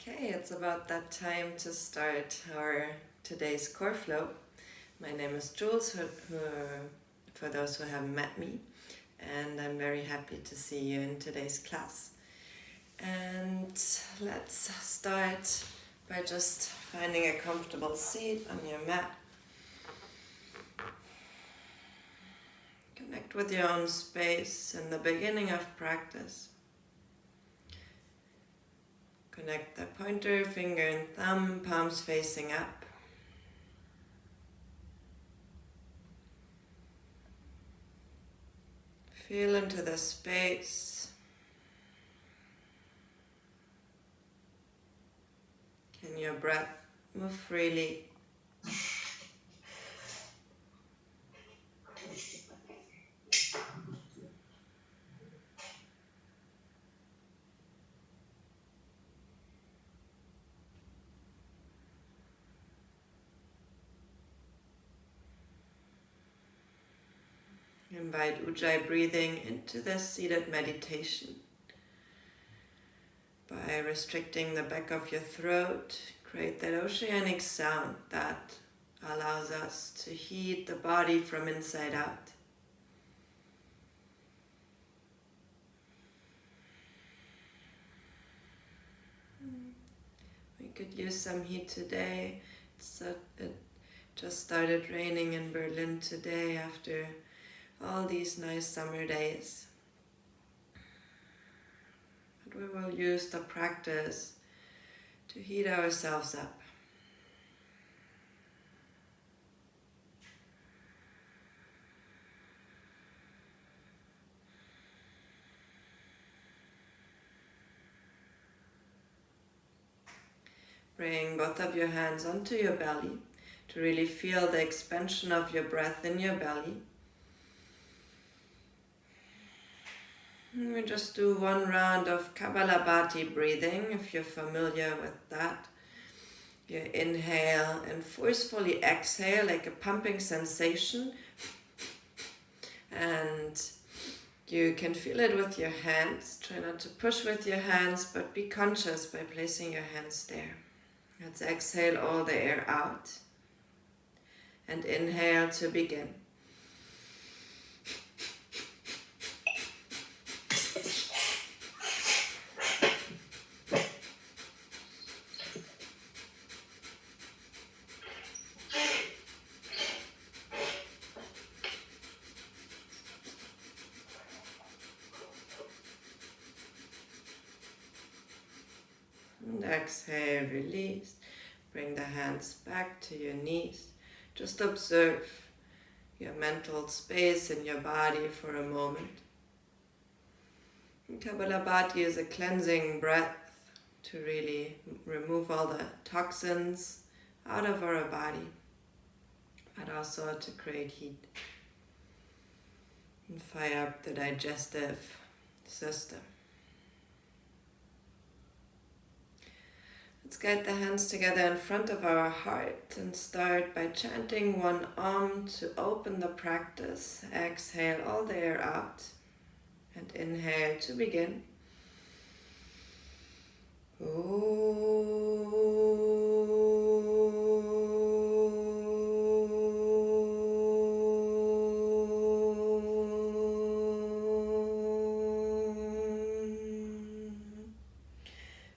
Okay, it's about that time to start our today's core flow. My name is Jules, for those who haven't met me, and I'm very happy to see you in today's class. And let's start by just finding a comfortable seat on your mat. Connect with your own space in the beginning of practice. Connect the pointer, finger and thumb, palms facing up. Feel into the space. Can your breath move freely? Invite Ujjayi breathing into the seated meditation. By restricting the back of your throat, create that oceanic sound that allows us to heat the body from inside out. We could use some heat today. It just started raining in Berlin today after all these nice summer days. But we will use the practice to heat ourselves up. Bring both of your hands onto your belly to really feel the expansion of your breath in your belly. And we just do one round of Kapalabhati breathing, if you're familiar with that. You inhale and forcefully exhale like a pumping sensation. And you can feel it with your hands. Try not to push with your hands, but be conscious by placing your hands there. Let's exhale all the air out. And inhale to begin. And exhale, release. Bring the hands back to your knees. Just observe your mental space in your body for a moment. Kapalabhati is a cleansing breath to really remove all the toxins out of our body, but also to create heat and fire up the digestive system. Let's get the hands together in front of our heart and start by chanting one Om to open the practice. Exhale all the air out and inhale to begin.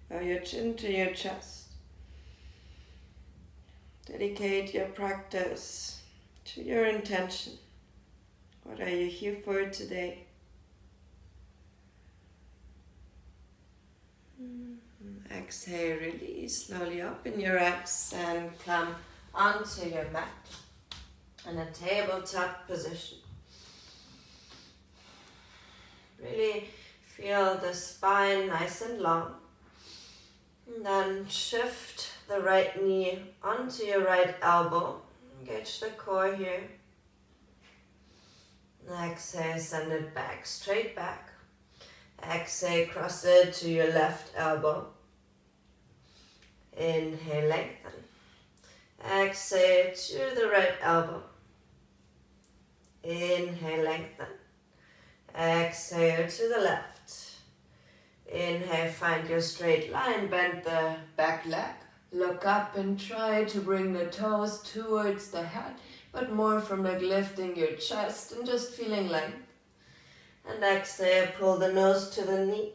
Bow your chin to your chest. Dedicate your practice to your intention. What are you here for today? Exhale, release. Slowly open your eyes and come onto your mat in a tabletop position. Really feel the spine nice and long. And then shift the right knee onto your right elbow. Engage the core here. Exhale, send it back, straight back. Exhale, cross it to your left elbow. Inhale, lengthen. Exhale to the right elbow. Inhale, lengthen. Exhale to the left. Inhale, find your straight line, bend the back leg. Look up and try to bring the toes towards the head, but more from like lifting your chest and just feeling length. And exhale, pull the nose to the knee.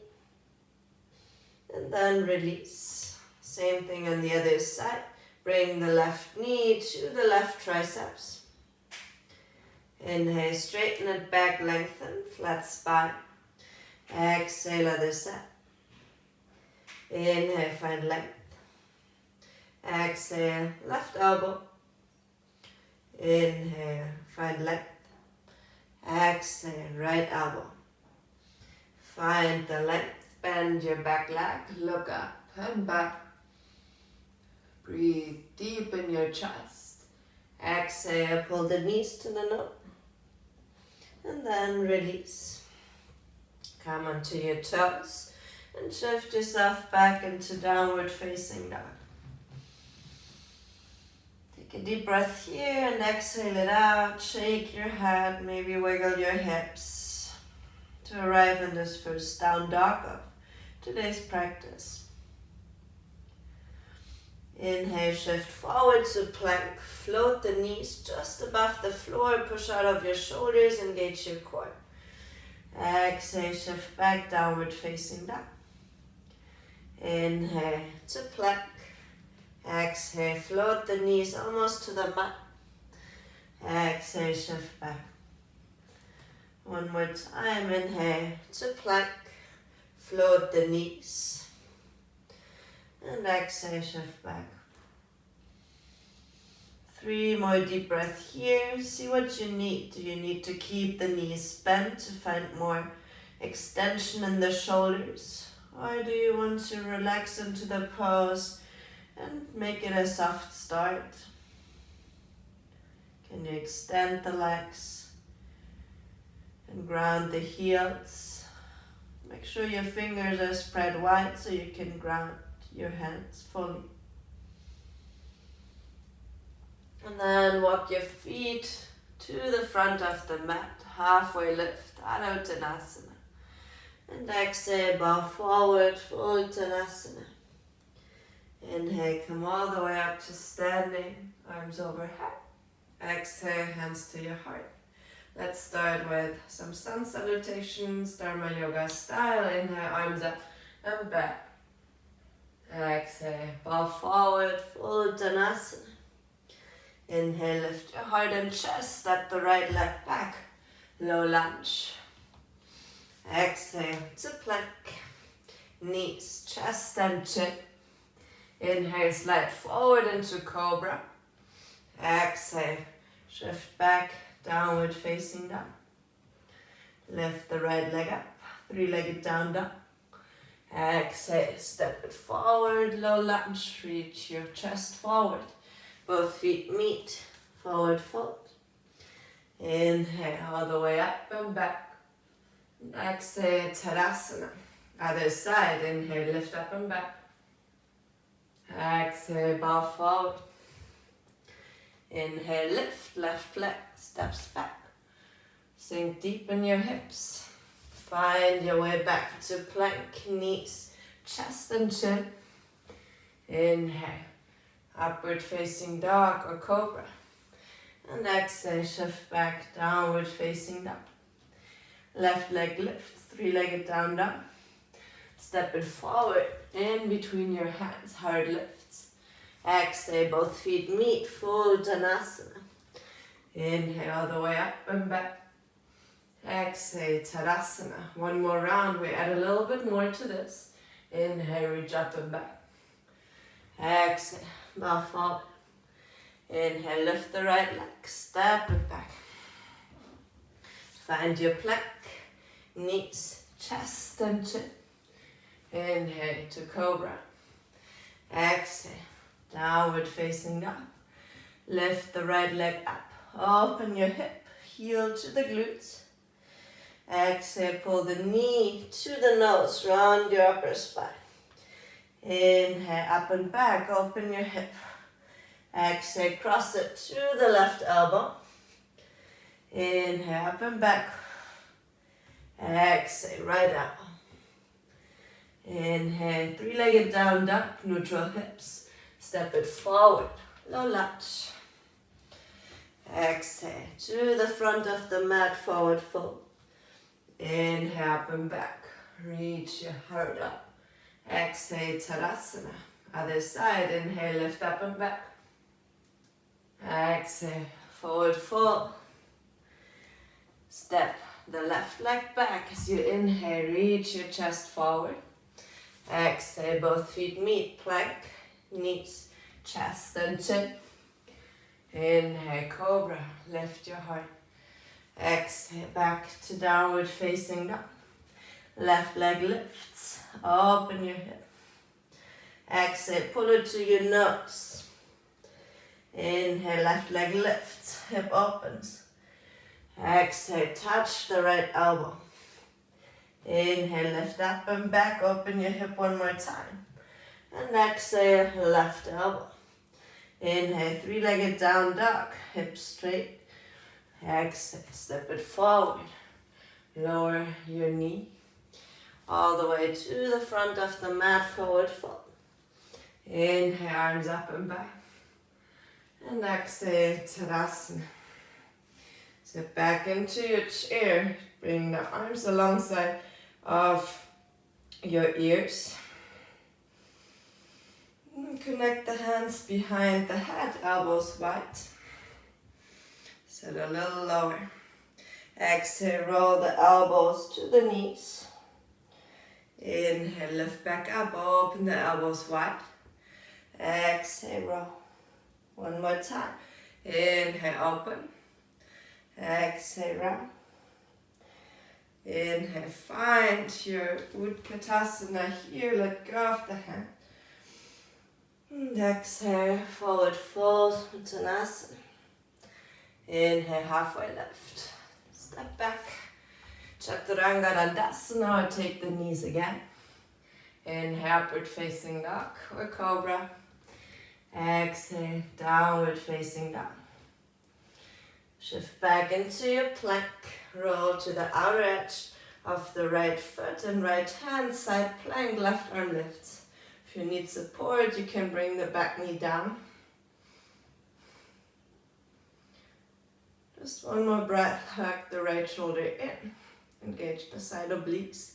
And then release. Same thing on the other side. Bring the left knee to the left triceps. Inhale, straighten it back, lengthen, flat spine. Exhale, other side. Inhale, find length. Exhale, left elbow. Inhale, find length. Exhale, right elbow. Find the length. Bend your back leg. Look up and back. Breathe deep in your chest. Exhale, pull the knees to the nose. And then release. Come onto your toes and shift yourself back into downward facing dog. Take a deep breath here and exhale it out. Shake your head, maybe wiggle your hips to arrive in this first down dog of today's practice. Inhale, shift forward to plank. Float the knees just above the floor. Push out of your shoulders, engage your core. Exhale, shift back, downward facing dog. Inhale to plank. Exhale, float the knees almost to the mat. Exhale, shift back. One more time, inhale to plank. Float the knees. And exhale, shift back. 3 more deep breaths here. See what you need. Do you need to keep the knees bent to find more extension in the shoulders? Or do you want to relax into the pose and make it a soft start? Can you extend the legs and ground the heels? Make sure your fingers are spread wide so you can ground your hands fully. And then walk your feet to the front of the mat, halfway lift, Adho Uttanasana. And exhale, bow forward, full Uttanasana. Inhale, come all the way up to standing, arms overhead. Exhale, hands to your heart. Let's start with some sun salutations, Dharma Yoga style. Inhale, arms up and back. Exhale, bow forward, full Uttanasana. Inhale, lift your heart and chest, step the right leg back, low lunge. Exhale to plank, knees, chest and chin. Inhale, slide forward into cobra. Exhale, shift back, downward facing dog. Lift the right leg up, 3-legged down dog. Exhale, step it forward, low lunge, reach your chest forward. Both feet meet, forward fold. Inhale, all the way up and back. Exhale, Tadasana. Other side, inhale, lift up and back. Exhale, bow forward. Inhale, lift, left leg steps back. Sink deep in your hips. Find your way back to plank, knees, chest and chin. Inhale, upward facing dog or cobra. And exhale, shift back, downward facing dog. Left leg lift, 3-legged down dog. Step it forward, in between your hands, hard lifts. Exhale, both feet meet, full Uttanasana. Inhale, all the way up and back. Exhale, Tadasana. One more round, we add a little bit more to this. Inhale, reach up and back. Exhale, bow forward. Inhale, lift the right leg, step it back. Find your plank, knees, chest and chin. Inhale to cobra. Exhale, downward facing dog. Lift the right leg up, open your hip, heel to the glutes. Exhale, pull the knee to the nose, round your upper spine. Inhale, up and back, open your hip. Exhale, cross it to the left elbow. Inhale, up and back. Exhale, right elbow. Inhale, three-legged down dog, neutral hips. Step it forward, low lunge. Exhale, to the front of the mat, forward fold. Inhale, up and back. Reach your heart up. Exhale, Tadasana. Other side, inhale, lift up and back. Exhale, forward fold. Step the left leg back as you inhale, reach your chest forward. Exhale, both feet meet, plank, knees, chest and chin. Inhale, cobra, lift your heart. Exhale, back to downward facing dog. Left leg lifts, open your hip. Exhale, pull it to your nose. Inhale, left leg lifts, hip opens. Exhale, touch the right elbow. Inhale, lift up and back, open your hip one more time. And exhale, left elbow. Inhale, three-legged down dog, hips straight. Exhale, step it forward. Lower your knee. All the way to the front of the mat, forward fold. Inhale, arms up and back. And exhale, Tadasana. Sit back into your chair. Bring the arms alongside of your ears. Connect the hands behind the head, elbows wide. Sit a little lower. Exhale, roll the elbows to the knees. Inhale, lift back up, open the elbows wide. Exhale, roll. One more time. Inhale, open. Exhale, round. Inhale, find your Utkatasana here, let go of the hand. And exhale, forward fold, Uttanasana. Inhale, halfway left. Step back. Chaturanga Dandasana, or take the knees again. Inhale, upward facing dog or cobra. Exhale, downward facing dog. Shift back into your plank. Roll to the outer edge of the right foot and right hand, side plank, left arm lifts. If you need support, you can bring the back knee down. Just one more breath, hug the right shoulder in. Engage the side obliques.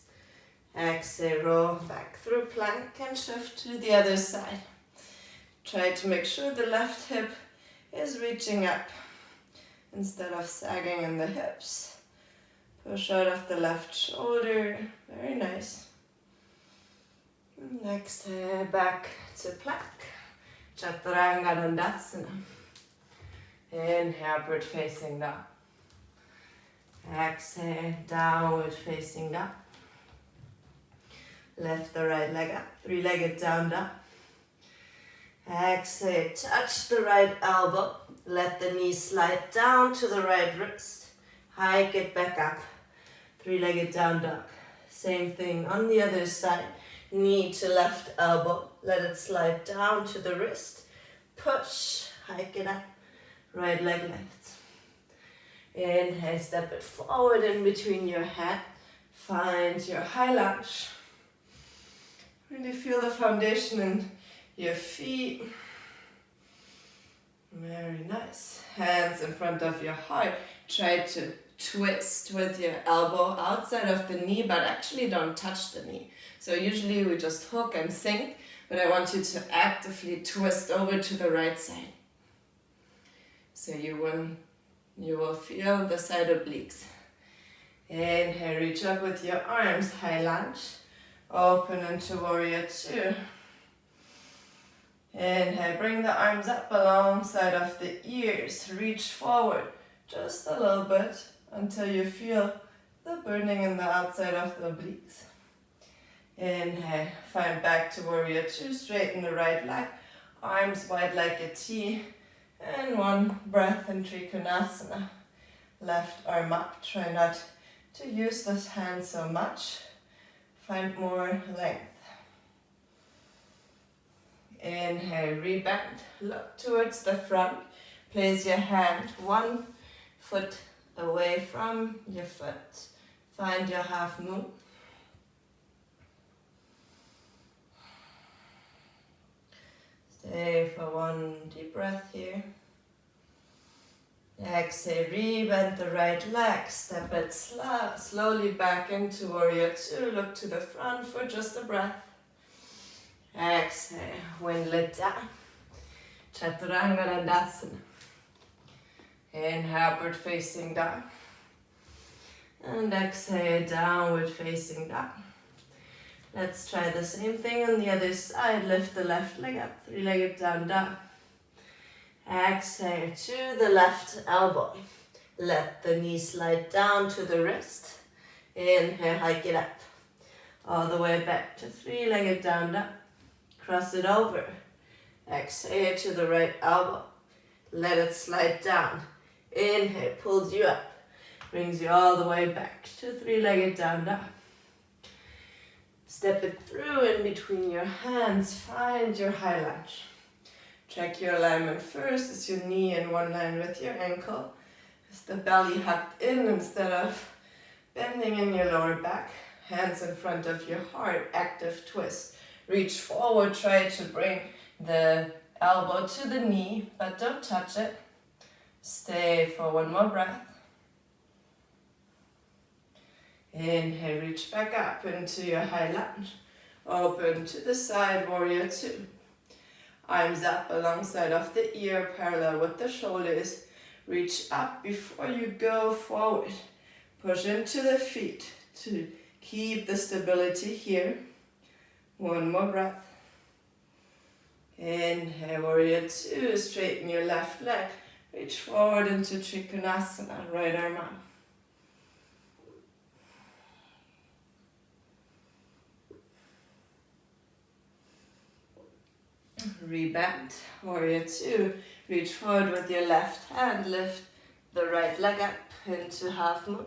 Exhale, roll back through plank and shift to the other side. Try to make sure the left hip is reaching up instead of sagging in the hips. Push out of the left shoulder. Very nice. Exhale, back to plank. Chaturanga Dandasana. Inhale, upward facing dog. Exhale, downward facing dog. Lift the right leg up, three-legged down dog. Exhale, touch the right elbow. Let the knee slide down to the right wrist. Hike it back up. Three-legged down dog. Same thing on the other side. Knee to left elbow. Let it slide down to the wrist. Push. Hike it up. Right leg left. Inhale, step it forward in between your head. Find your high lunge. Really feel the foundation in your feet. Very nice. Hands in front of your heart. Try to twist with your elbow outside of the knee, but actually don't touch the knee. So usually we just hook and sink, but I want you to actively twist over to the right side. So you will feel the side obliques. Inhale, reach up with your arms, high lunge. Open into warrior two. Inhale, bring the arms up alongside of the ears. Reach forward just a little bit until you feel the burning in the outside of the obliques. Inhale, find back to warrior two. Straighten the right leg. Arms wide like a T. And one breath in Trikonasana. Left arm up. Try not to use this hand so much. Find more length. Inhale, rebend. Look towards the front. Place your hand 1 foot away from your foot. Find your half moon. Stay for one deep breath here. Exhale, rebend the right leg, step it slowly back into Warrior Two. Look to the front for just a breath. Exhale, windle it down. Chaturanga Dandasana. Inhale, upward facing dog. And exhale, downward facing dog. Let's try the same thing on the other side. Lift the left leg up, three-legged down dog. Exhale to the left elbow. Let the knee slide down to the wrist. Inhale, hike it up. All the way back to three-legged down dog. Cross it over. Exhale to the right elbow. Let it slide down. Inhale, pulls you up. Brings you all the way back to three-legged down dog. Step it through in between your hands. Find your high lunge. Check your alignment first. Is your knee in one line with your ankle? Is the belly hugged in instead of bending in your lower back? Hands in front of your heart, active twist. Reach forward, try to bring the elbow to the knee, but don't touch it. Stay for one more breath. Inhale, reach back up into your high lunge. Open to the side, Warrior Two. Arms up alongside of the ear, parallel with the shoulders. Reach up before you go forward. Push into the feet to keep the stability here. One more breath. Inhale, Warrior Two. Straighten your left leg. Reach forward into Trikonasana, right arm up. Rebend, Warrior Two. Reach forward with your left hand. Lift the right leg up into half moon.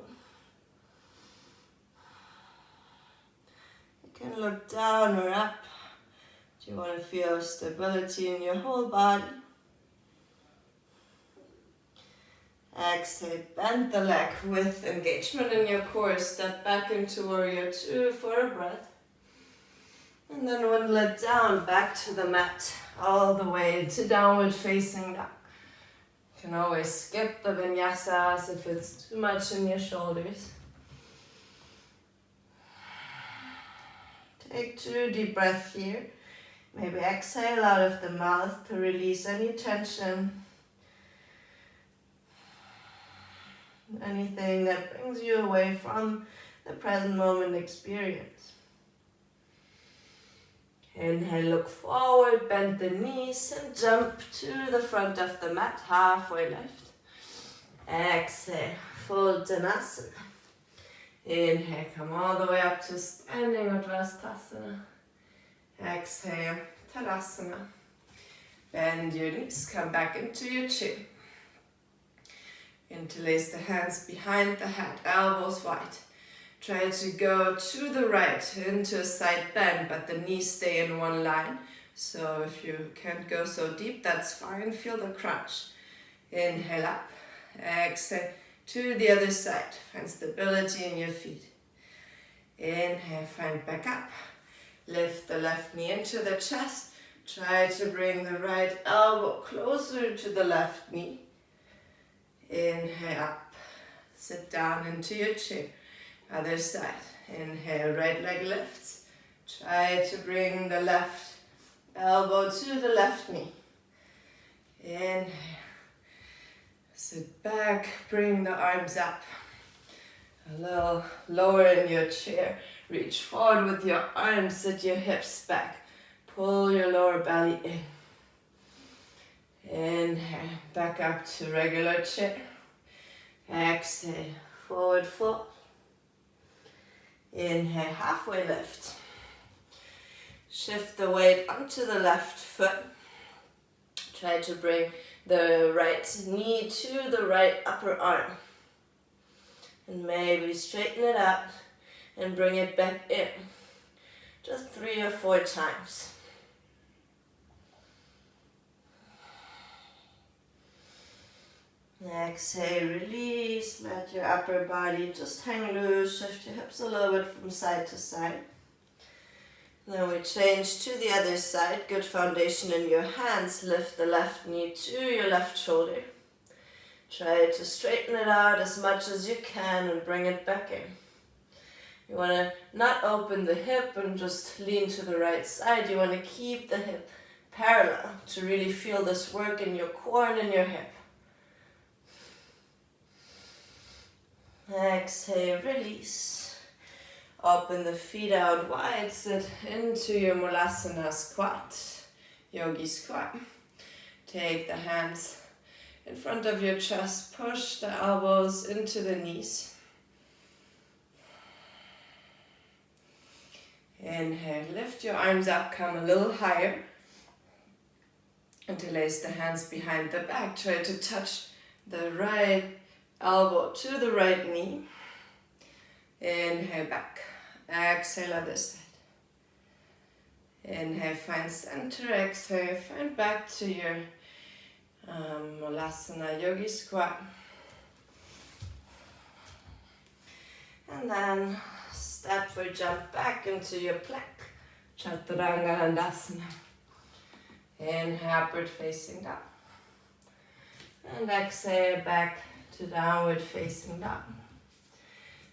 You can look down or up. Do you want to feel stability in your whole body? Exhale, bend the leg with engagement in your core. Step back into Warrior Two for a breath. And then windle it down back to the mat, all the way to downward facing dog. You can always skip the vinyasas if it's too much in your shoulders. Take 2 deep breaths here. Maybe exhale out of the mouth to release any tension. Anything that brings you away from the present moment experience. Inhale, look forward, bend the knees and jump to the front of the mat, halfway lift. Exhale, full Uttanasana. Inhale, come all the way up to standing Uttanasana. Exhale, Tadasana. Bend your knees, come back into your chair. Interlace the hands behind the head, elbows wide. Try to go to the right into a side bend, but the knees stay in one line. So if you can't go so deep, that's fine. Feel the crunch. Inhale up. Exhale to the other side. Find stability in your feet. Inhale, find back up. Lift the left knee into the chest. Try to bring the right elbow closer to the left knee. Inhale up. Sit down into your chair. Other side. Inhale, right leg lifts. Try to bring the left elbow to the left knee. Inhale. Sit back, bring the arms up. A little lower in your chair. Reach forward with your arms, sit your hips back. Pull your lower belly in. Inhale, back up to regular chair. Exhale, forward fold. Inhale, halfway lift. Shift the weight onto the left foot. Try to bring the right knee to the right upper arm. And maybe straighten it out and bring it back in. Just 3 or 4 times. Exhale, release, let your upper body just hang loose, shift your hips a little bit from side to side. Then we change to the other side. Good foundation in your hands. Lift the left knee to your left shoulder. Try to straighten it out as much as you can and bring it back in. You want to not open the hip and just lean to the right side. You want to keep the hip parallel to really feel this work in your core and in your hip. Exhale, release. Open the feet out wide, sit into your Mulasana squat, yogi squat. Take the hands in front of your chest, push the elbows into the knees. Inhale, lift your arms up, come a little higher. Interlace the hands behind the back, try to touch the right elbow to the right knee. Inhale back. Exhale other side. Inhale, find center. Exhale, find back to your Mulasana yogi squat. And then step or jump back into your plank. Chaturanga Dandasana. Inhale, upward facing down. And exhale, back to downward facing dog.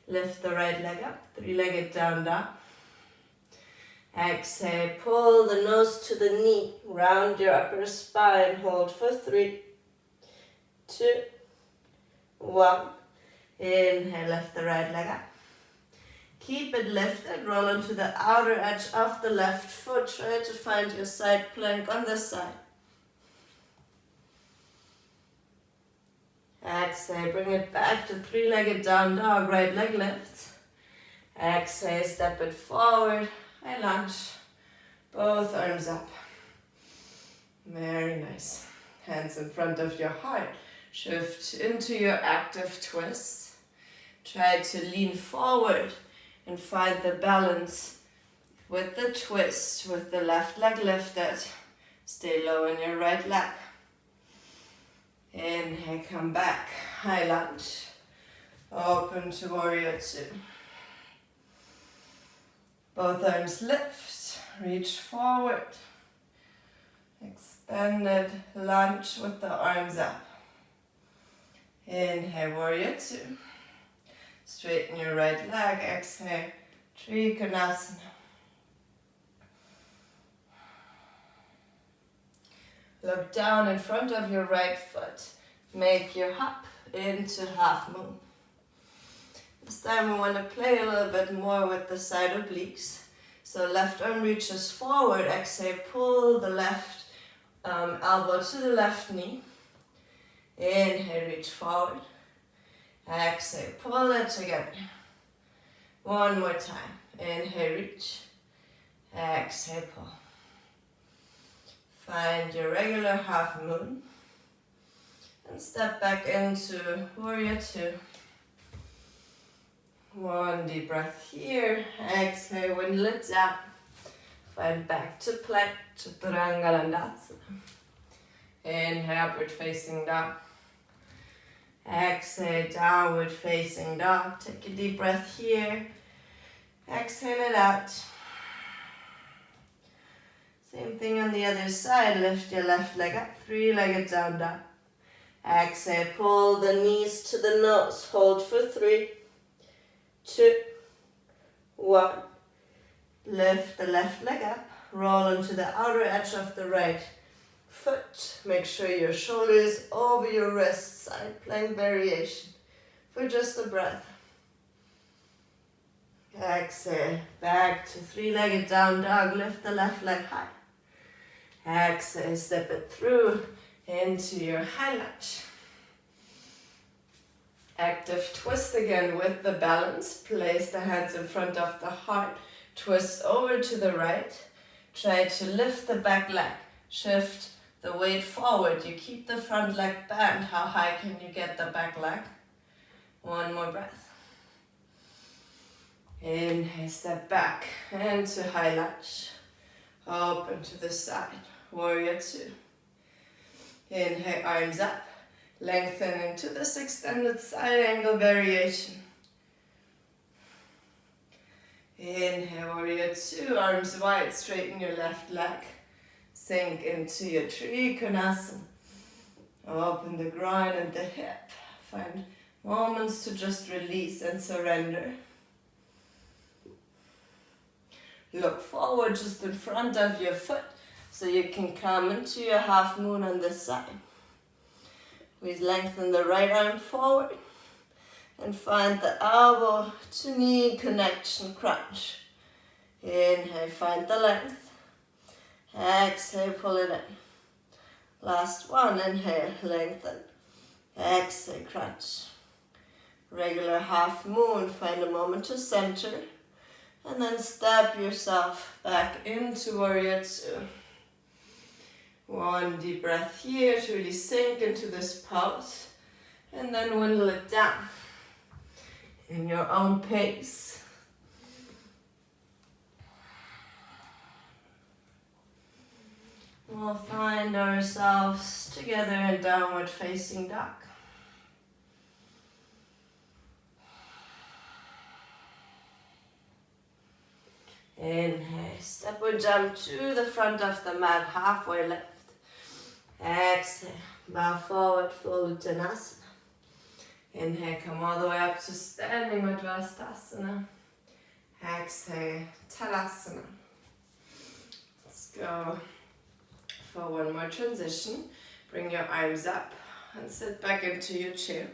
Lift the right leg up, three-legged down dog. Exhale, pull the nose to the knee, round your upper spine, hold for 3, 2, 1. Inhale, lift the right leg up. Keep it lifted, roll onto the outer edge of the left foot. Try to find your side plank on this side. Exhale, bring it back to three-legged down dog, right leg lifts. Exhale, step it forward, high lunge, both arms up. Very nice. Hands in front of your heart. Shift into your active twist. Try to lean forward and find the balance with the twist, with the left leg lifted. Stay low in your right leg. Inhale, come back, high lunge. Open to warrior 2. Both arms lift, reach forward. Extended lunge with the arms up. Inhale, warrior 2. Straighten your right leg, exhale, Trikonasana. Look down in front of your right foot. Make your hop into half moon. This time we want to play a little bit more with the side obliques. So left arm reaches forward. Exhale, pull the left elbow to the left knee. Inhale, reach forward. Exhale, pull it together. One more time. Inhale, reach. Exhale, pull. Find your regular half moon and step back into warrior 2. One deep breath here. Exhale, windle it down. Find back to plank, Chaturanga Dandasana. Inhale, upward facing dog. Exhale, downward facing dog. Take a deep breath here. Exhale it out. Same thing on the other side. Lift your left leg up, three-legged down dog. Exhale, pull the knees to the nose. Hold for 3, 2, 1. Lift the left leg up. Roll onto the outer edge of the right foot. Make sure your shoulder is over your wrist. Side plank variation for just a breath. Exhale, back to three-legged down dog. Lift the left leg high. Exhale, step it through into your high lunge. Active twist again with the balance. Place the hands in front of the heart. Twist over to the right. Try to lift the back leg. Shift the weight forward. You keep the front leg bent. How high can you get the back leg? One more breath. Inhale, step back into high lunge. Open to the side. Warrior 2. Inhale, arms up. Lengthen into this extended side angle variation. Inhale, warrior two, arms wide, straighten your left leg. Sink into your Trikonasana. Open the groin and the hip. Find moments to just release and surrender. Look forward just in front of your foot so you can come into your half moon on this side. We lengthen the right arm forward and find the elbow to knee connection crunch. Inhale, find the length. Exhale, pull it in. Last one, inhale, lengthen. Exhale, crunch. Regular half moon, find a moment to center. And then step yourself back into warrior two. One deep breath here to really sink into this pose. And then windle it down in your own pace. We'll find ourselves together in downward facing dog. Inhale, step or jump to the front of the mat, halfway left. Exhale, bow forward, full Uttanasana. Inhale, come all the way up to standing Urdhva. Exhale, Tadasana. Let's go for one more transition. Bring your arms up and sit back into your chair.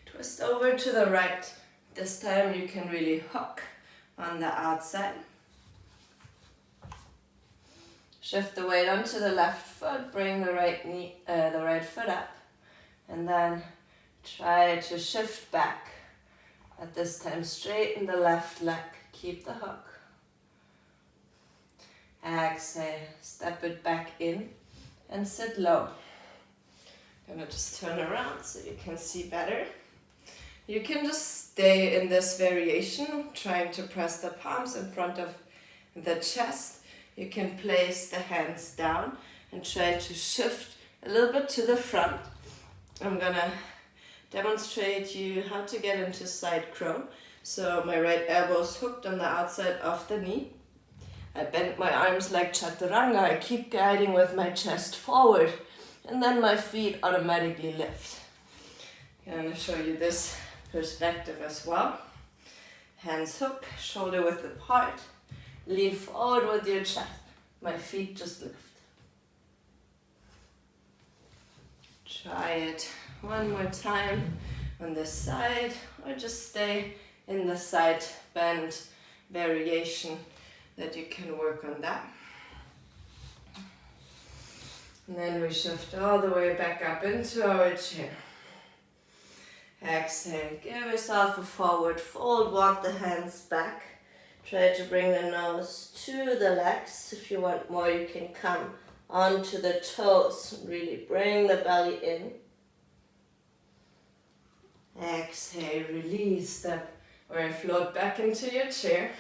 Twist over to the right. This time you can really hook on the outside. Shift the weight onto the left foot, bring the right foot up, and then try to shift back. At this time, straighten the left leg, keep the hook. Exhale, step it back in and sit low. Gonna just turn around so you can see better. You can just stay in this variation, trying to press the palms in front of the chest. You can place the hands down and try to shift a little bit to the front. I'm gonna demonstrate you how to get into side crow. So my right elbow is hooked on the outside of the knee. I bend my arms like chaturanga. I keep guiding with my chest forward, and then my feet automatically lift. I'm gonna show you this perspective as well. Hands hook, shoulder width apart. Lean forward with your chest. My feet just lift. Try it one more time on this side, or just stay in the side bend variation that you can work on that. And then we shift all the way back up into our chair. Exhale, give yourself a forward fold, walk the hands back. Try to bring the nose to the legs. If you want more, you can come onto the toes. Really bring the belly in. Exhale, release, step or float back into your chair.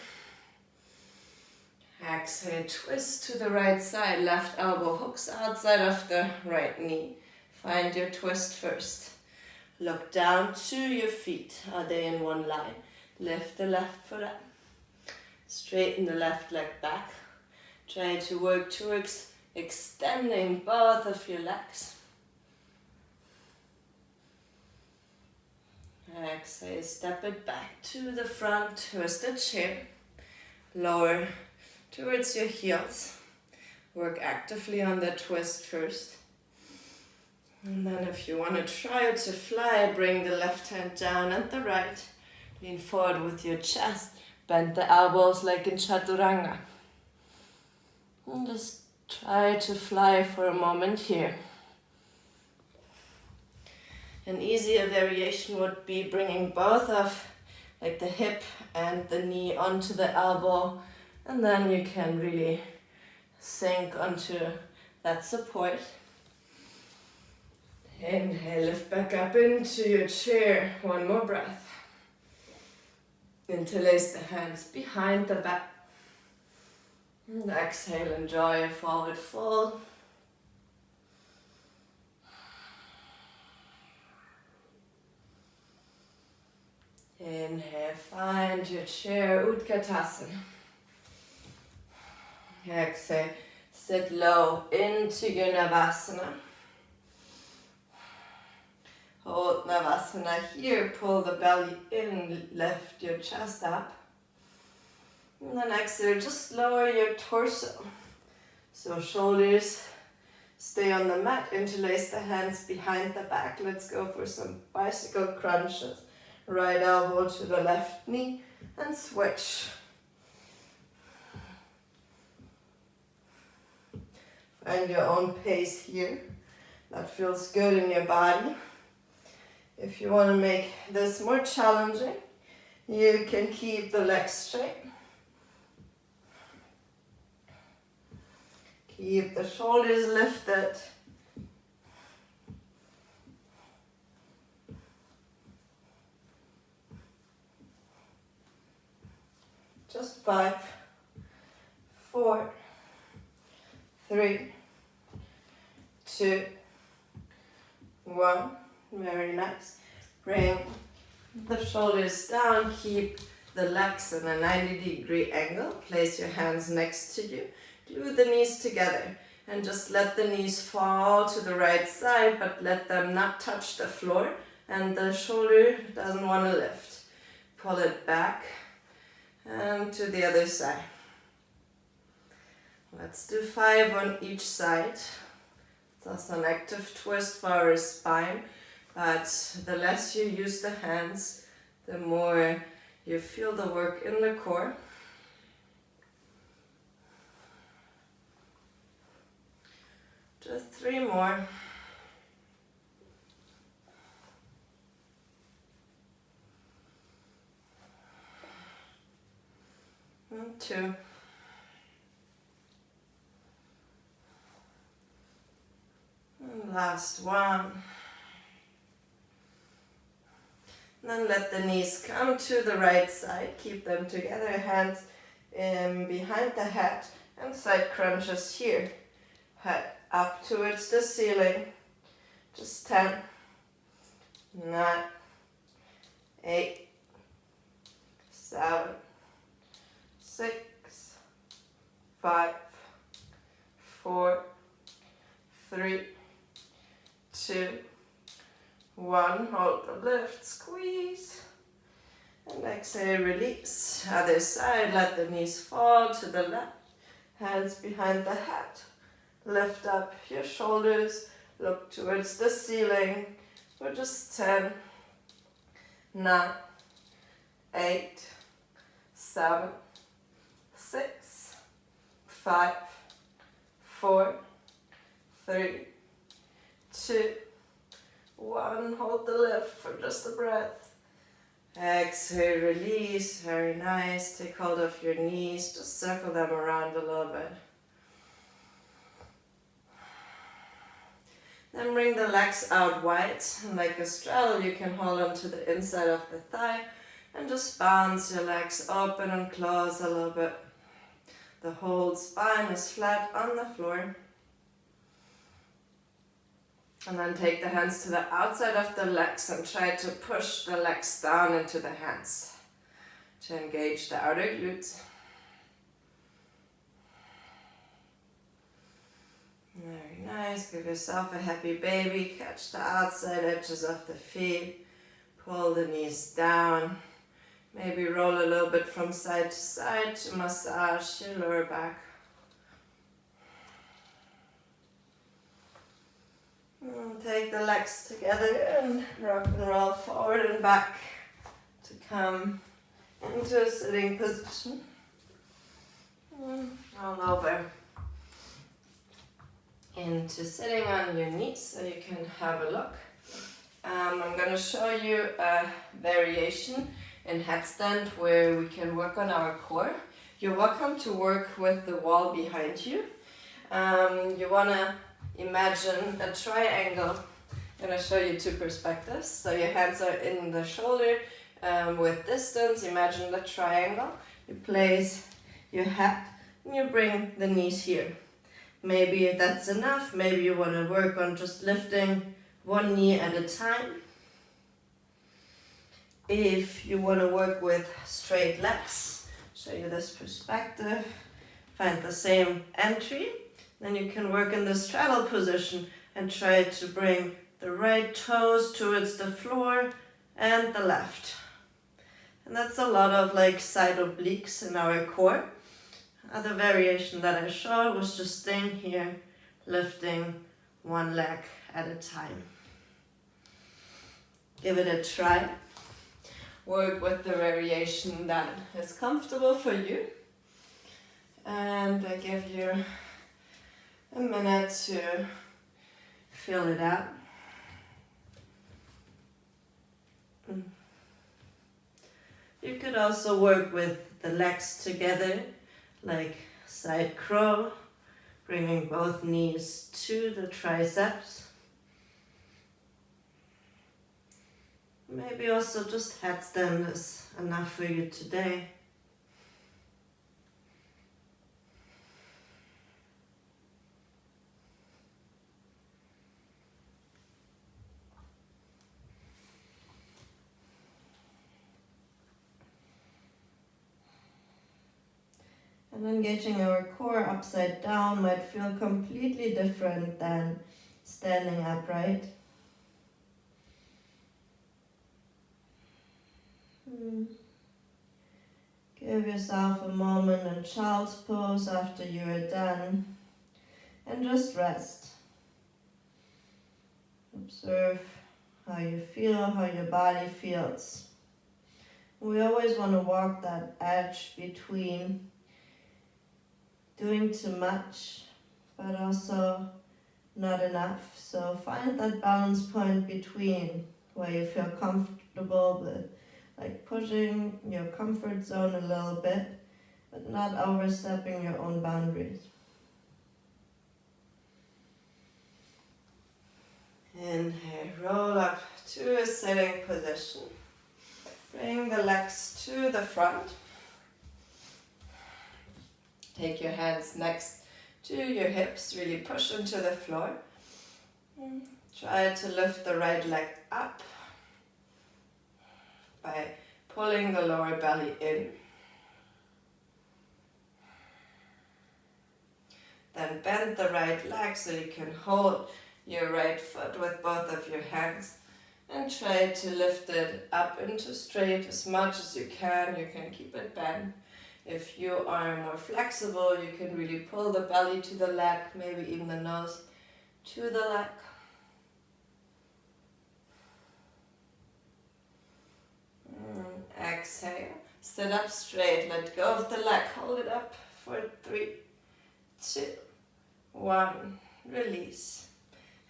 Exhale, twist to the right side. Left elbow hooks outside of the right knee. Find your twist first. Look down to your feet. Are they in one line? Lift the left foot up. Straighten the left leg back. Try to work towards extending both of your legs. Exhale, step it back to the front, twist the chair. Lower towards your heels. Work actively on the twist first. And then if you want to try to fly, bring the left hand down and the right. Lean forward with your chest. Bend the elbows like in chaturanga. And just try to fly for a moment here. An easier variation would be bringing both of like the hip and the knee onto the elbow, and then you can really sink onto that support. Inhale, lift back up into your chair. One more breath. Interlace the hands behind the back. And exhale, enjoy a forward fold. Inhale, find your chair, Utkatasana. Exhale, sit low into your Navasana. Hold Navasana here, pull the belly in, lift your chest up. And then exhale, just lower your torso. So shoulders stay on the mat, interlace the hands behind the back. Let's go for some bicycle crunches. Right elbow to the left knee and switch. Find your own pace here. That feels good in your body. If you want to make this more challenging, you can keep the legs straight. Keep the shoulders lifted. Just 5, 4, 3, 2, 1. Very nice. Bring the shoulders down. Keep the legs in a 90-degree angle. Place your hands next to you. Glue the knees together. And just let the knees fall to the right side, but let them not touch the floor. And the shoulder doesn't want to lift. Pull it back. And to the other side. Let's do 5 on each side. That's an active twist for our spine, but the less you use the hands, the more you feel the work in the core. Just 3 more. And 2. And last one. And then let the knees come to the right side. Keep them together, hands behind the head, and side crunches here. Head up towards the ceiling. Just 10, 9, 8, 7, 6, 5, 4, 3, 2, 1. Hold the lift, squeeze. And exhale, release. Other side, let the knees fall to the left. Hands behind the head. Lift up your shoulders. Look towards the ceiling. For just 10, 9, 8, 7, 6, 5, 4, 3, 2, 1. Hold the lift for just a breath. Exhale, release. Very nice. Take hold of your knees. Just circle them around a little bit. Then bring the legs out wide. And like a straddle, you can hold onto the inside of the thigh and just bounce your legs open and close a little bit. The whole spine is flat on the floor. And then take the hands to the outside of the legs and try to push the legs down into the hands to engage the outer glutes. Very nice. Give yourself a happy baby. Catch the outside edges of the feet. Pull the knees down. Maybe roll a little bit from side to side to massage your lower back. And take the legs together and rock and roll forward and back to come into a sitting position. Roll over into sitting on your knees so you can have a look. I'm going to show you a variation in headstand where we can work on our core. You're welcome to work with the wall behind you. You want to imagine a triangle. I'm going to show you 2 perspectives. So your hands are in the shoulder with distance. Imagine the triangle. You place your head and you bring the knees here. Maybe if that's enough, maybe you want to work on just lifting one knee at a time. If you want to work with straight legs, show you this perspective, find the same entry, then you can work in the straddle position and try to bring the right toes towards the floor and the left. And that's a lot of like side obliques in our core. Other variation that I showed was just staying here, lifting one leg at a time. Give it a try. Work with the variation that is comfortable for you. And I give you a minute to feel it out. You could also work with the legs together, like side crow, bringing both knees to the triceps. Maybe also just headstand is enough for you today. And engaging our core upside down might feel completely different than standing upright. Give yourself a moment in child's pose after you are done and just rest. Observe how you feel, how your body feels. We always want to walk that edge between doing too much but also not enough. So find that balance point between where you feel comfortable with like pushing your comfort zone a little bit, but not overstepping your own boundaries. Inhale, roll up to a sitting position. Bring the legs to the front. Take your hands next to your hips, really push into the floor. Try to lift the right leg up by pulling the lower belly in. Then bend the right leg so you can hold your right foot with both of your hands and try to lift it up into straight as much as you can. You can keep it bent. If you are more flexible, you can really pull the belly to the leg, maybe even the nose to the leg. Exhale, sit up straight, let go of the leg, hold it up for 3, 2, 1, release.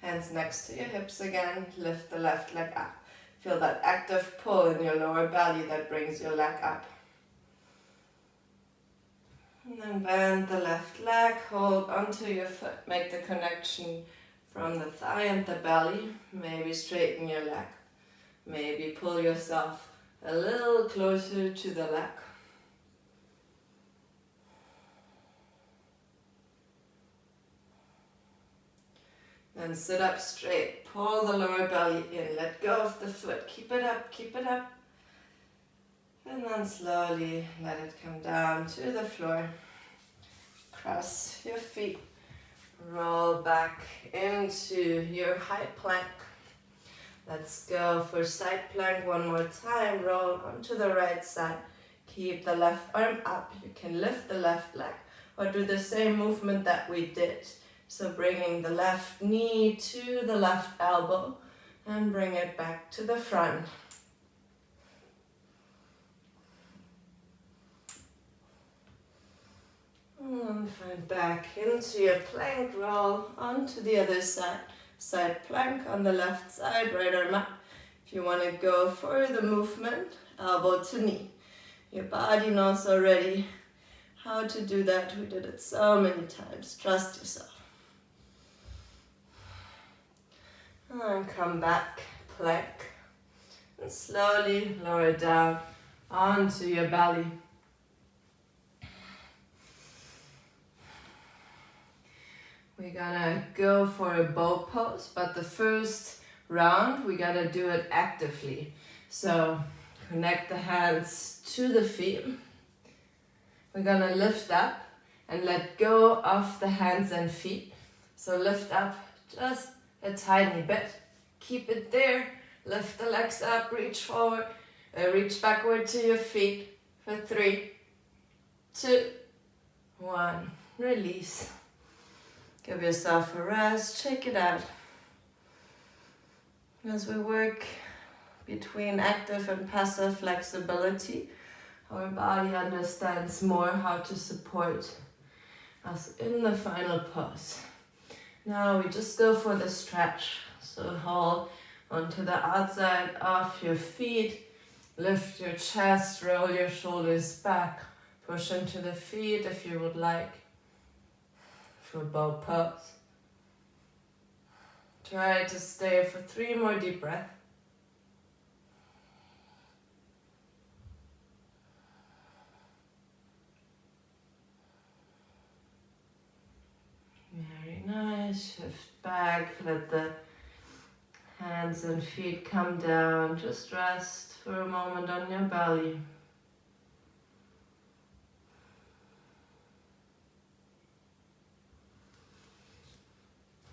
Hands next to your hips again, lift the left leg up. Feel that active pull in your lower belly that brings your leg up. And then bend the left leg, hold onto your foot, make the connection from the thigh and the belly. Maybe straighten your leg, maybe pull yourself a little closer to the leg. Then sit up straight, pull the lower belly in, let go of the foot, keep it up, and then slowly let it come down to the floor. Cross your feet, roll back into your high plank. Let's go for side plank one more time. Roll onto the right side. Keep the left arm up. You can lift the left leg or do the same movement that we did. So bringing the left knee to the left elbow and bring it back to the front. And find back into your plank. Roll onto the other side. Side plank on the left side, right arm up. If you want to go for the movement, elbow to knee. Your body knows already how to do that. We did it so many times. Trust yourself. And come back, plank. And slowly lower down onto your belly. We're gonna go for a bow pose, but the first round, we gotta do it actively. So Connect the hands to the feet. We're gonna lift up and let go of the hands and feet. So lift up just a tiny bit. Keep it there. Lift the legs up, reach forward, reach backward to your feet for 3, 2, 1. Release. Give yourself a rest, check it out. As we work between active and passive flexibility, our body understands more how to support us in the final pose. Now we just go for the stretch. So hold onto the outside of your feet, lift your chest, roll your shoulders back, push into the feet if you would like, for bow pose. Try to stay for 3 more deep breaths. Very nice. Shift back, let the hands and feet come down. Just rest for a moment on your belly.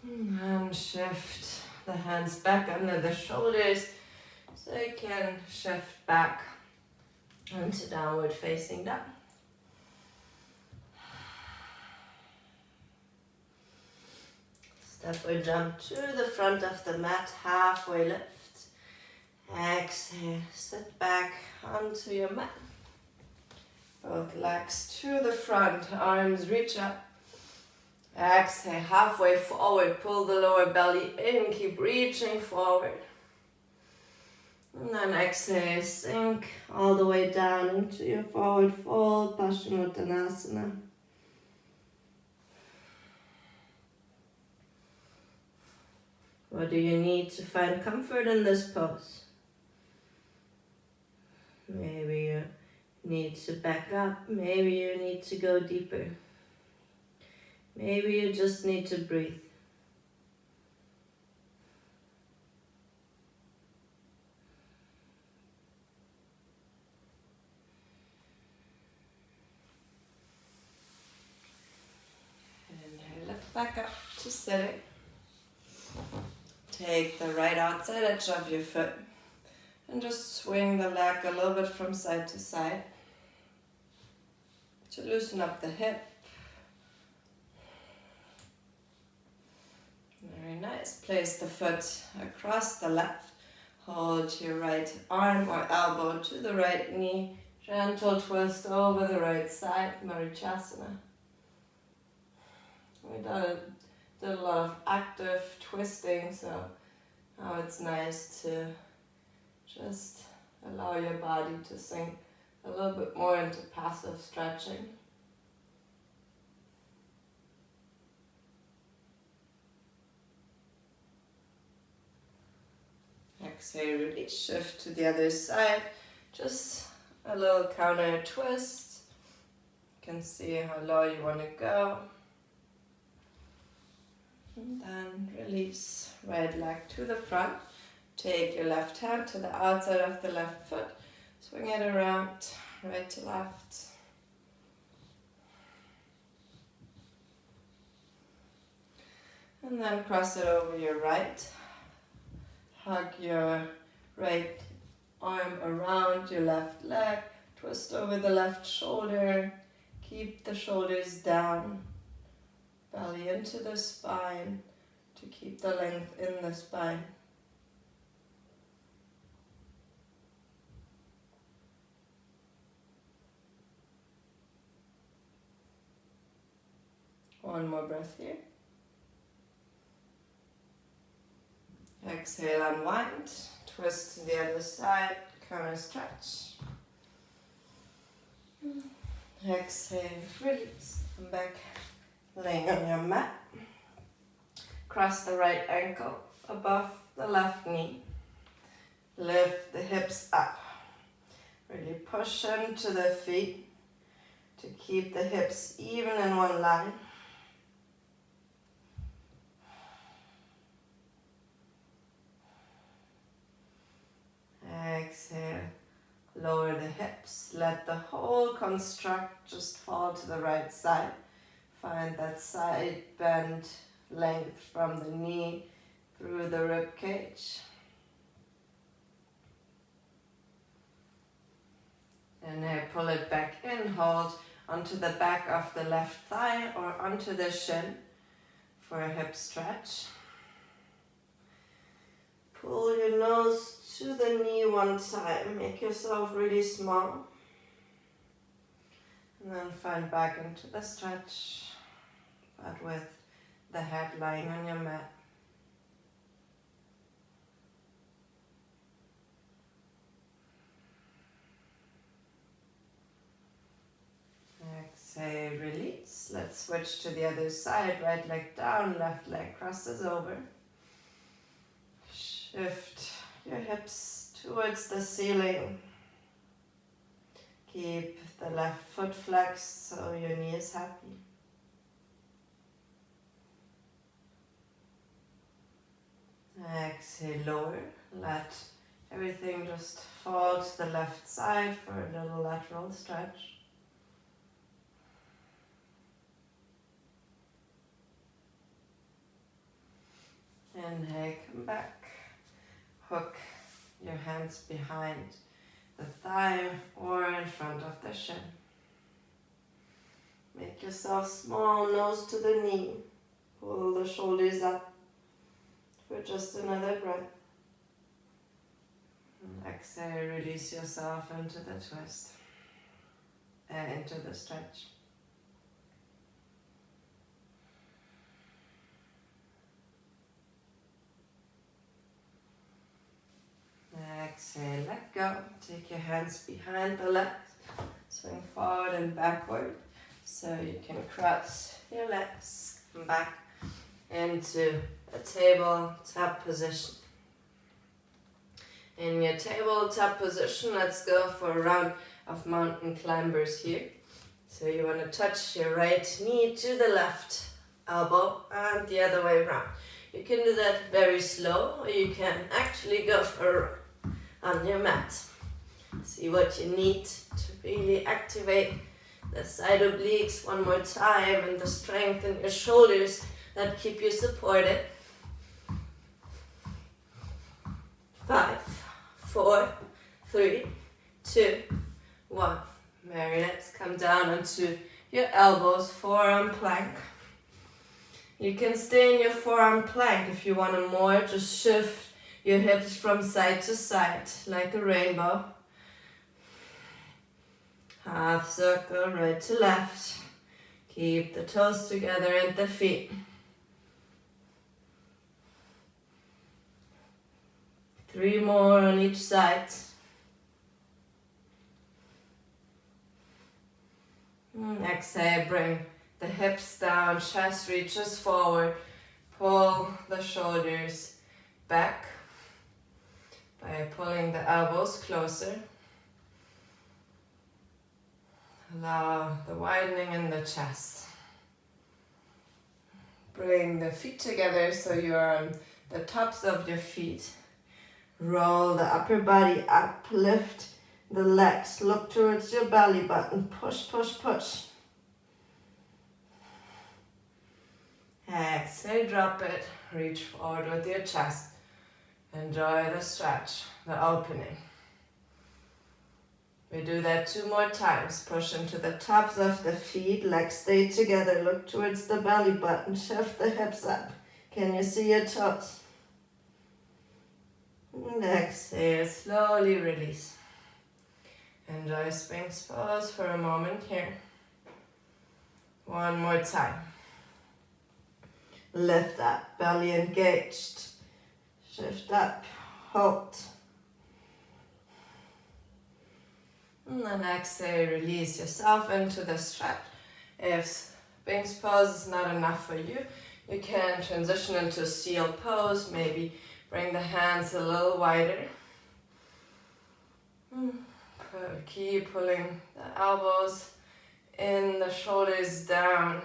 And shift the hands back under the shoulders so you can shift back into downward facing dog. Step or jump to the front of the mat, halfway lift. Exhale, sit back onto your mat. Both legs to the front, arms reach up. Exhale, halfway forward, pull the lower belly in, keep reaching forward. And then exhale, sink all the way down into your forward fold, Paschimottanasana. What do you need to find comfort in this pose? Maybe you need to back up, maybe you need to go deeper. Maybe you just need to breathe. Inhale, lift back up to sitting. Take the right outside edge of your foot and just swing the leg a little bit from side to side to loosen up the hip. Very nice. Place the foot across the left. Hold your right arm or elbow to the right knee. Gentle twist over the right side, Marichasana. We did a lot of active twisting, so now it's nice to just allow your body to sink a little bit more into passive stretching. Exhale, release, shift to the other side. Just a little counter twist. You can see how low you want to go. And then release, right leg to the front. Take your left hand to the outside of the left foot. Swing it around, right to left. And then cross it over your right. Hug your right arm around your left leg. Twist over the left shoulder. Keep the shoulders down. Belly into the spine to keep the length in the spine. One more breath here. Exhale, unwind. Twist to the other side. Counter stretch. Exhale, release. Come back. Laying on your mat. Cross the right ankle above the left knee. Lift the hips up. Really push into the feet to keep the hips even in one line. Exhale, Lower the hips, let the whole construct just fall to the right side. Find that side bend length from the knee through the rib cage. Inhale, pull it back in, hold onto the back of the left thigh or onto the shin for a hip stretch. Pull your nose to the knee one time, make yourself really small. And then find back into the stretch, but with the head lying on your mat. Exhale, release. Let's switch to the other side. Right leg down, left leg crosses over. Shift your hips towards the ceiling. Keep the left foot flexed so your knee is happy. Exhale, lower. Let everything just fall to the left side for a little lateral stretch. Inhale, come back. Hook your hands behind the thigh or in front of the shin. Make yourself small, nose to the knee. Pull the shoulders up for just another breath. And exhale, release yourself into the twist and into the stretch. Exhale, let go. Take your hands behind the legs. Swing forward and backward so you can cross your legs. Come back into a tabletop position. In your tabletop position, let's go for a round of mountain climbers here. So you want to touch your right knee to the left elbow and the other way around. You can do that very slow, or you can actually go for a run on your mat. See what you need to really activate the side obliques one more time and the strength in your shoulders that keep you supported. 5, 4, 3, 2, 1. Marionettes, come down onto your elbows, forearm plank. You can stay in your forearm plank if you want to more. Just shift your hips from side to side like a rainbow. Half circle, right to left. Keep the toes together and the feet. 3 more on each side. Exhale, bring the hips down, chest reaches forward. Pull the shoulders back by pulling the elbows closer. Allow the widening in the chest. Bring the feet together so you're on the tops of your feet. Roll the upper body up, lift the legs, look towards your belly button, push, push, push. Exhale, drop it, reach forward with your chest. Enjoy the stretch, the opening. We do that 2 more times. Push into the tops of the feet, legs stay together, look towards the belly button, shift the hips up. Can you see your toes? And exhale, slowly release. Enjoy Sphinx pose for a moment here. 1 more time. Lift up, belly engaged. Shift up, hold. And then exhale, release yourself into the stretch. If Sphinx pose is not enough for you, you can transition into seal pose. Maybe bring the hands a little wider. Keep pulling the elbows in, the shoulders down.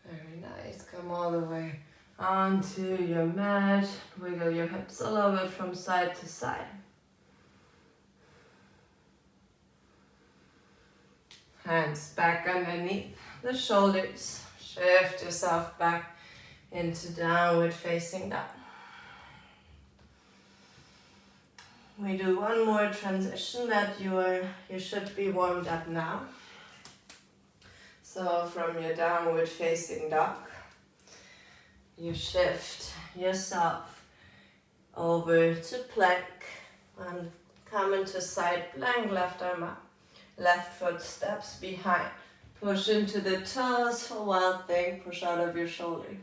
Very nice. Come come all the way onto your mat. Wiggle your hips a little bit from side to side. Hands back underneath the shoulders. Shift yourself back into downward facing dog. We do one more transition that you should be warmed up now. So from your downward facing dog, you shift yourself over to plank and come into side plank, left arm up. Left foot steps behind. Push into the toes for Wild Thing. Push out of your shoulder.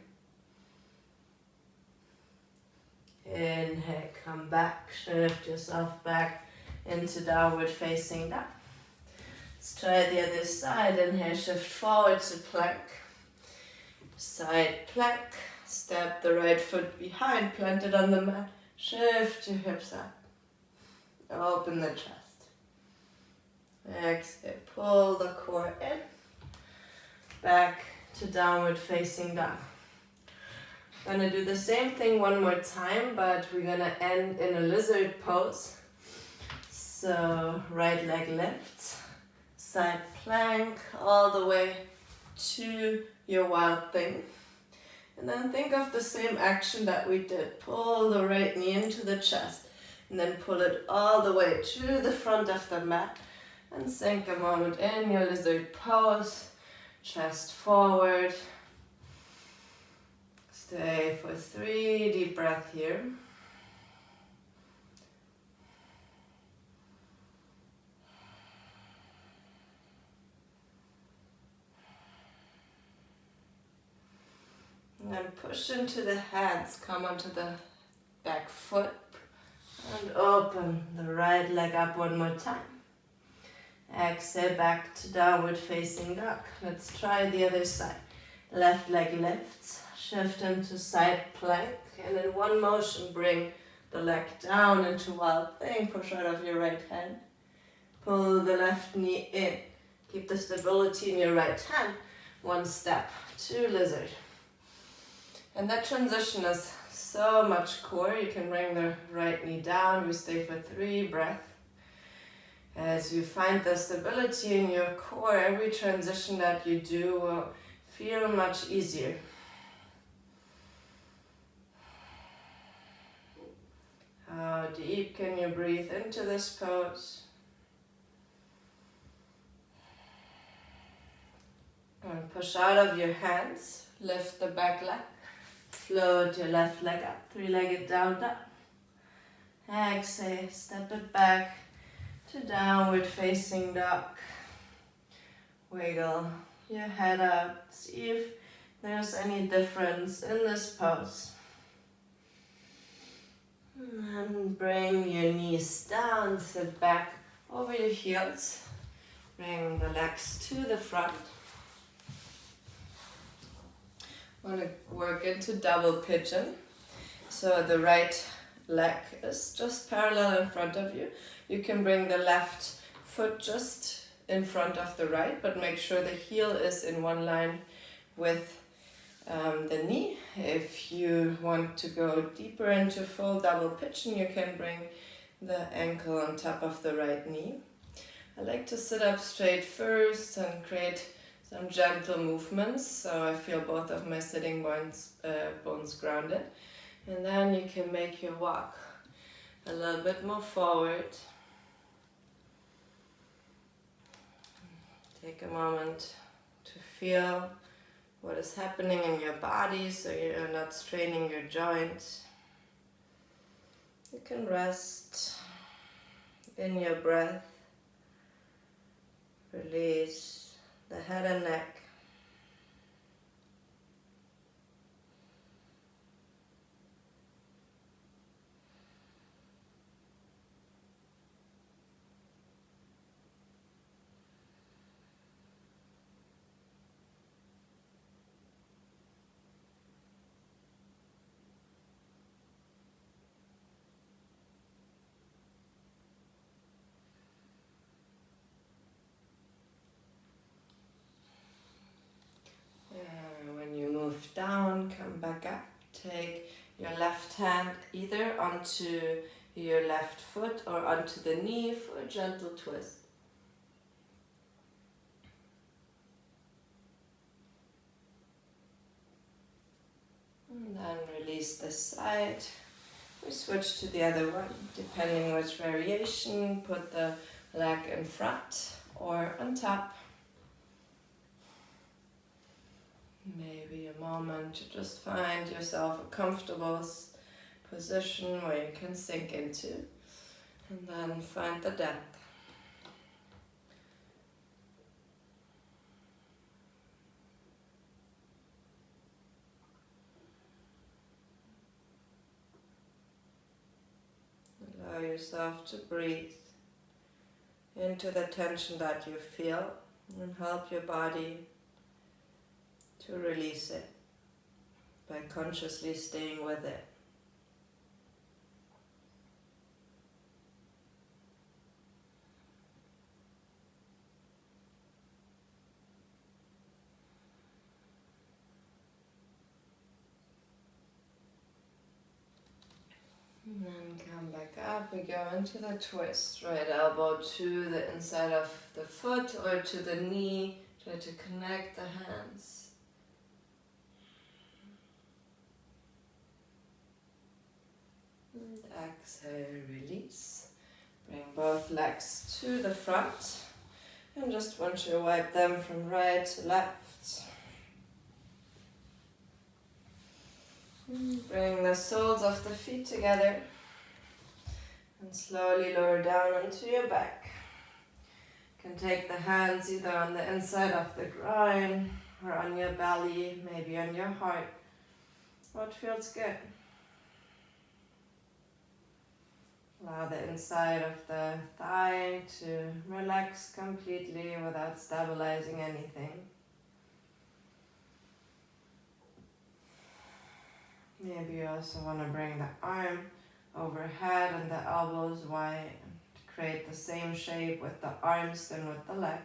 Inhale, come back. Shift yourself back into downward facing dog. Let's try the other side. Inhale, shift forward to plank. Side plank. Step the right foot behind. Plant it on the mat. Shift your hips up. Open the chest. Exhale, pull the core in, back to downward facing dog. Gonna do the same thing one more time, but we're gonna end in a lizard pose. So right leg lifts, side plank, all the way to your Wild Thing. And then think of the same action that we did. Pull the right knee into the chest, and then pull it all the way to the front of the mat. And sink a moment in your lizard pose, chest forward. Stay for 3 deep breaths here. And then push into the hands, come onto the back foot, and open the right leg up one more time. Exhale, back to downward facing dog. Let's try the other side. Left leg lifts, shift into side plank, and in one motion bring the leg down into Wild Thing. Push out of your right hand. Pull the left knee in. Keep the stability in your right hand. One step to lizard. And that transition is so much core. You can bring the right knee down. We stay for 3 breaths. As you find the stability in your core, every transition that you do will feel much easier. How deep can you breathe into this pose? And push out of your hands, lift the back leg, float your left leg up, 3-legged down dog. Exhale, step it back to downward facing dog. Wiggle your head up, see if there's any difference in this pose. And bring your knees down, sit back over your heels. Bring the legs to the front. Want to work into double pigeon. So the right leg is just parallel in front of you. You can bring the left foot just in front of the right, but make sure the heel is in one line with the knee. If you want to go deeper into full double pigeon, you can bring the ankle on top of the right knee. I like to sit up straight first and create some gentle movements so I feel both of my sitting bones grounded. And then you can make your walk a little bit more forward. Take a moment to feel what is happening in your body so you're not straining your joints. You can rest in your breath. Release the head and neck. down, come back up. Take your left hand either onto your left foot or onto the knee for a gentle twist. And then release this side. We switch to the other one, depending which variation. Put the leg in front or on top. Maybe a moment to just find yourself a comfortable position where you can sink into, and then find the depth. Allow yourself to breathe into the tension that you feel and help your body to release it by consciously staying with it. And then come back up, we go into the twist. Right elbow to the inside of the foot or to the knee. Try to connect the hands. And exhale, release. Bring both legs to the front. And just want to wipe them from right to left. Bring the soles of the feet together and slowly lower down onto your back. You can take the hands either on the inside of the groin or on your belly, maybe on your heart. What feels good? Allow the inside of the thigh to relax completely without stabilizing anything. Maybe you also want to bring the arm overhead and the elbows wide to create the same shape with the arms than with the legs.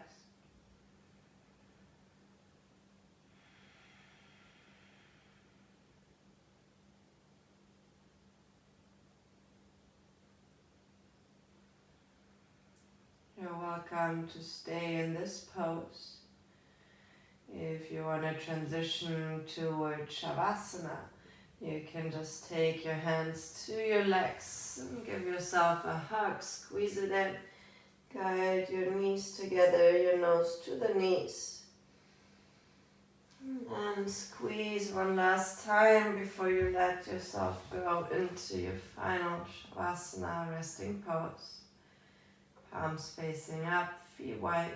You're welcome to stay in this pose. If you want to transition toward Shavasana, you can just take your hands to your legs and give yourself a hug, squeeze it in. Guide your knees together, your nose to the knees. And squeeze one last time before you let yourself go into your final Shavasana resting pose. Palms facing up, feet wide.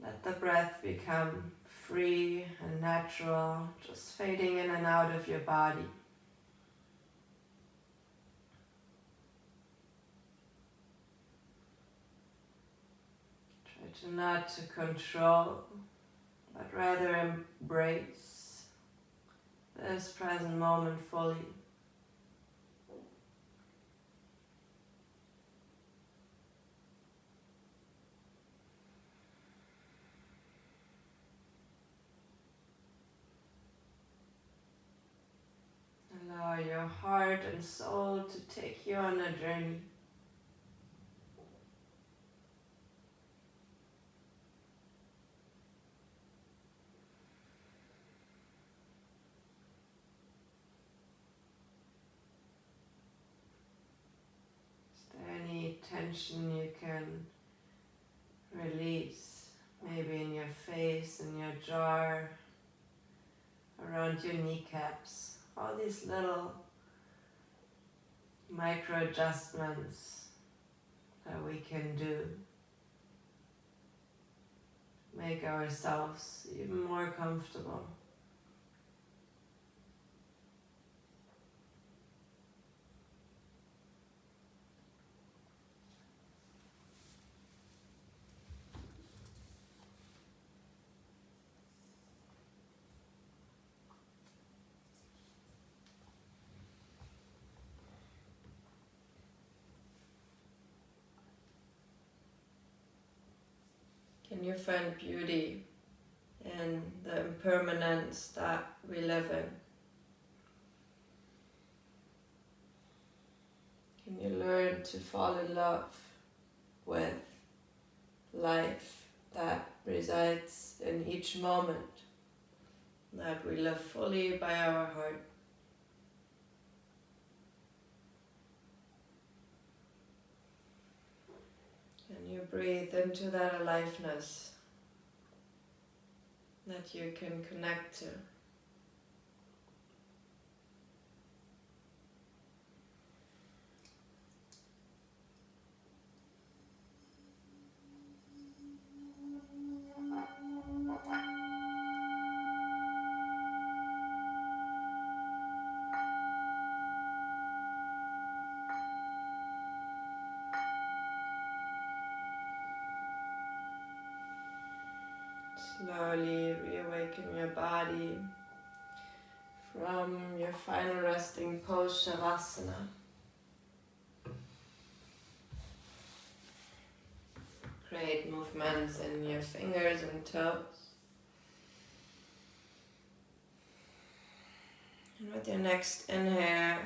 Let the breath become free and natural, just fading in and out of your body. Try to not to control, but rather embrace this present moment fully. Allow your heart and soul to take you on a journey. Is there any tension you can release? Maybe in your face, in your jaw, around your kneecaps. All these little micro adjustments that we can do. Make ourselves even more comfortable. Can you find beauty in the impermanence that we live in? Can you learn to fall in love with life that resides in each moment, that we live fully by our heart? And you breathe into that aliveness that you can connect to. Slowly reawaken your body from your final resting pose, Shavasana. Create movements in your fingers and toes. And with your next inhale,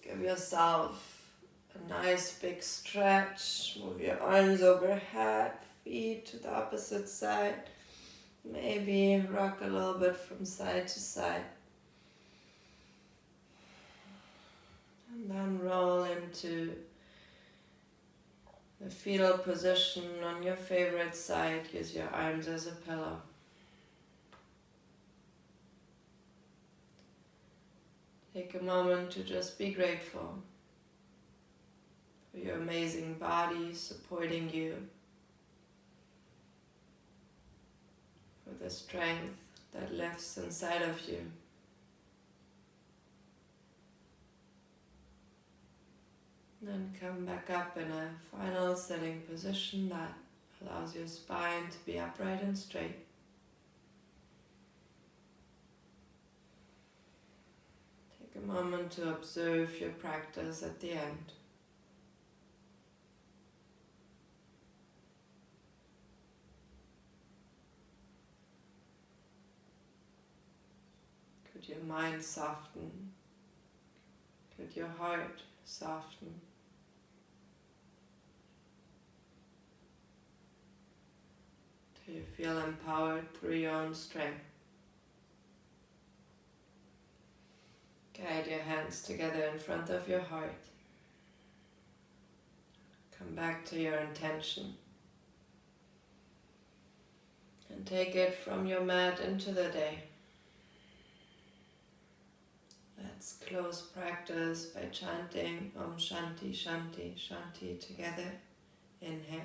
give yourself a nice big stretch. Move your arms overhead, feet to the opposite side. Maybe rock a little bit from side to side. And then roll into the fetal position on your favorite side. Use your arms as a pillow. Take a moment to just be grateful for your amazing body supporting you, for the strength that lives inside of you. Then come back up in a final sitting position that allows your spine to be upright and straight. Take a moment to observe your practice at the end. Could your mind soften? Could your heart soften? Do you feel empowered through your own strength? Guide your hands together in front of your heart. Come back to your intention. And take it from your mat into the day. Let's close practice by chanting Om Shanti Shanti Shanti together. Inhale.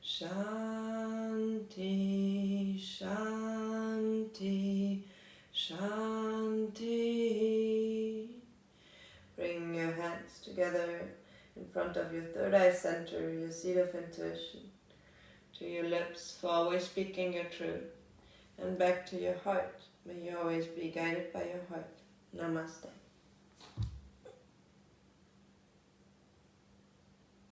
Shanti, Shanti, Shanti. Bring your hands together in front of your third eye center, your seat of intuition, to your lips for always speaking your truth, and back to your heart. May you always be guided by your heart. Namaste.